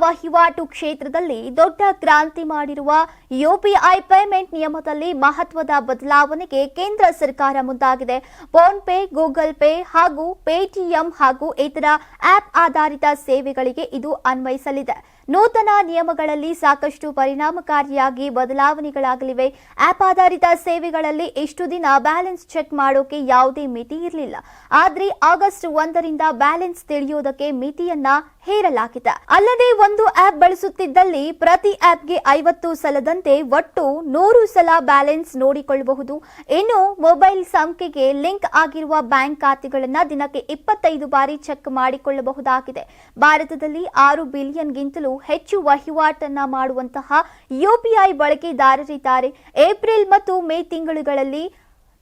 ವಹಿವಾಟು ಕ್ಷೇತ್ರದಲ್ಲಿ ದೊಡ್ಡ ಕ್ರಾಂತಿ ಮಾಡಿರುವ ಯುಪಿಐ ಪೇಮೆಂಟ್ ನಿಯಮದಲ್ಲಿ ಮಹತ್ವದ ಬದಲಾವಣೆಗೆ ಕೇಂದ್ರ ಸರ್ಕಾರ ಮುಂದಾಗಿದೆ. ಫೋನ್ ಪೇ, ಗೂಗಲ್ ಪೇ ಹಾಗೂ ಪೇಟಿಎಂ ಹಾಗೂ ಇತರ ಆಪ್ ಆಧಾರಿತ ಸೇವೆಗಳಿಗೆ ಇದು ಅನ್ವಯಿಸಲಿದೆ. ನೂತನ ನಿಯಮಗಳಲ್ಲಿ ಸಾಕಷ್ಟು ಪರಿಣಾಮಕಾರಿಯಾಗಿ ಬದಲಾವಣೆಗಳಾಗಲಿವೆ. ಆಪ್ ಆಧಾರಿತ ಸೇವೆಗಳಲ್ಲಿ ಇಷ್ಟು ದಿನ ಬ್ಯಾಲೆನ್ಸ್ ಚೆಕ್ ಮಾಡೋಕೆ ಯಾವುದೇ ಮಿತಿ ಇರಲಿಲ್ಲ. ಆದ್ರೆ ಆಗಸ್ಟ್ 1ರಿಂದ ಬ್ಯಾಲೆನ್ಸ್ ತಿಳಿಯೋದಕ್ಕೆ ಮಿತಿಯನ್ನ ಹೇರಲಾಗಿದೆ. ಅಲ್ಲದೆ ಒಂದು ಆಪ್ ಬಳಸುತ್ತಿದ್ದಲ್ಲಿ ಪ್ರತಿ ಆಪ್ಗೆ 50 ಸಲದಂತೆ ಒಟ್ಟು 100 ಸಲ ಬ್ಯಾಲೆನ್ಸ್ ನೋಡಿಕೊಳ್ಳಬಹುದು. ಇನ್ನು ಮೊಬೈಲ್ ಸಂಖ್ಯೆಗೆ ಲಿಂಕ್ ಆಗಿರುವ ಬ್ಯಾಂಕ್ ಖಾತೆಗಳನ್ನ ದಿನಕ್ಕೆ 25 ಬಾರಿ ಚೆಕ್ ಮಾಡಿಕೊಳ್ಳಬಹುದಾಗಿದೆ. ಭಾರತದಲ್ಲಿ 6 ಬಿಲಿಯನ್ಗಿಂತಲೂ ಹೆಚ್ಚು ವಹಿವಾಟನ್ನ ಮಾಡುವಂತಹ ಯುಪಿಐ ಬಳಕೆದಾರರಿದ್ದಾರೆ. ಏಪ್ರಿಲ್ ಮತ್ತು ಮೇ ತಿಂಗಳುಗಳಲ್ಲಿ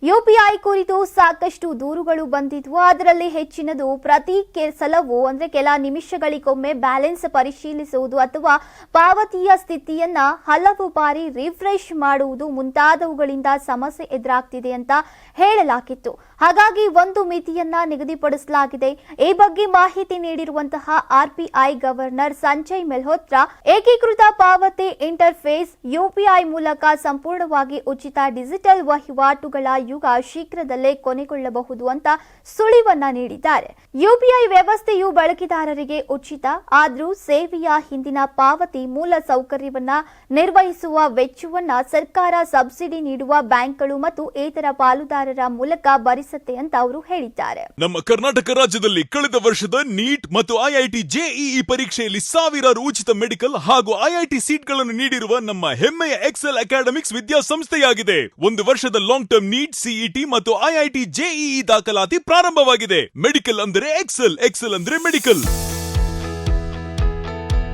ಯುಪಿಐ ಕುರಿತು ಸಾಕಷ್ಟು ದೂರುಗಳು ಬಂದಿದ್ವು. ಅದರಲ್ಲಿ ಹೆಚ್ಚಿನದು ಪ್ರತಿ ಸಲವೂ ಕೆಲ ನಿಮಿಷಗಳಿಗೊಮ್ಮೆ ಬ್ಯಾಲೆನ್ಸ್ ಪರಿಶೀಲಿಸುವುದು ಅಥವಾ ಪಾವತಿಯ ಸ್ಥಿತಿಯನ್ನ ಹಲವು ಬಾರಿ ರಿಫ್ರೆಶ್ ಮಾಡುವುದು ಮುಂತಾದವುಗಳಿಂದ ಸಮಸ್ಯೆ ಎದುರಾಗ್ತಿದೆ ಅಂತ ಹೇಳಲಾಗಿತ್ತು. ಹಾಗಾಗಿ ಒಂದು ಮಿತಿಯನ್ನ ನಿಗದಿಪಡಿಸಲಾಗಿದೆ. ಈ ಬಗ್ಗೆ ಮಾಹಿತಿ ನೀಡಿರುವಂತಹ ಆರ್ಬಿಐ ಗವರ್ನರ್ ಸಂಜಯ್ ಮೆಲ್ಹೋತ್ರಾ, ಏಕೀಕೃತ ಪಾವತಿ ಇಂಟರ್ಫೇಸ್ ಯುಪಿಐ ಮೂಲಕ ಸಂಪೂರ್ಣವಾಗಿ ಉಚಿತ ಡಿಜಿಟಲ್ ವಹಿವಾಟುಗಳ ಯುಗ ಶೀಘ್ರದಲ್ಲೇ ಕೊನೆಗೊಳ್ಳಬಹುದು ಅಂತ ಸುಳಿವನ್ನ ನೀಡಿದ್ದಾರೆ. ಯುಪಿಐ ವ್ಯವಸ್ಥೆಯು ಬಳಕೆದಾರರಿಗೆ ಉಚಿತ, ಆದ್ರೂ ಸೇವೆಯ ಹಿಂದಿನ ಪಾವತಿ ಮೂಲ ಸೌಕರ್ಯವನ್ನ ನಿರ್ವಹಿಸುವ ವೆಚ್ಚವನ್ನ ಸರ್ಕಾರ ಸಬ್ಸಿಡಿ ನೀಡುವ ಬ್ಯಾಂಕ್ಗಳು ಮತ್ತು ಇತರ ಪಾಲುದಾರರ ಮೂಲಕ ಭರಿಸುತ್ತೆ ಅಂತ ಅವರು ಹೇಳಿದ್ದಾರೆ. ನಮ್ಮ ಕರ್ನಾಟಕ ರಾಜ್ಯದಲ್ಲಿ ಕಳೆದ ವರ್ಷದ ನೀಟ್ ಮತ್ತು ಐಐಟಿ ಜೆಇಇ ಪರೀಕ್ಷೆಯಲ್ಲಿ ಸಾವಿರಾರು ಉಚಿತ ಮೆಡಿಕಲ್ ಹಾಗೂ ಐಐಟಿ ಸೀಟ್ಗಳನ್ನು ನೀಡಿರುವ ನಮ್ಮ ಹೆಮ್ಮೆಯ ಎಕ್ಸೆಲ್ ಅಕಾಡೆಮಿಕ್ಸ್ ವಿದ್ಯಾಸಂಸ್ಥೆಯಾಗಿದೆ. ಒಂದು ವರ್ಷದ ಲಾಂಗ್ ಟರ್ಮ್ ನೀಟ್, ಸಿಇಟಿ ಮತ್ತು ಐಐಟಿ ಜೆಇಇ ದಾಖಲಾತಿ ಪ್ರಾರಂಭವಾಗಿದೆ. ಮೆಡಿಕಲ್ ಅಂದರೆ ಎಕ್ಸೆಲ್, ಎಕ್ಸೆಲ್ ಅಂದ್ರೆ ಮೆಡಿಕಲ್.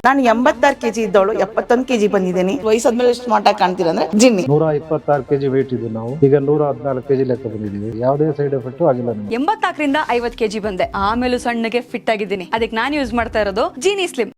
ನಾನು 86 kg ಇದ್ದವಳು 71 kg ಬಂದಿದ್ದೀನಿ. ವಯಸ್ಸಾದ್ಮೇಲೆ ಸ್ಮಾರ್ಟ್ ಆಗಿ ಕಾಣ್ತೀರಾ ಅಂದ್ರೆ ಜಿನ್ನಿ. 126 kg ವೇಟ್ ಇದೆ. ನಾವು ಈಗ 114 kg ಲೆಕ್ಕ ಬಂದಿದ್ದೀವಿ. ಯಾವುದೇ ಸೈಡ್ ಎಫೆಕ್ಟ್ ಆಗಿಲ್ಲ. 84ರಿಂದ 50 kg ಬಂದೆ. ಆಮೇಲೆ ಸಣ್ಣಗೆ ಫಿಟ್ ಆಗಿದ್ದೀನಿ. ಅದಕ್ಕೆ ನಾನು ಯೂಸ್ ಮಾಡ್ತಾ ಇರೋದು ಜೀನಿ ಸ್ಲಿಮ್.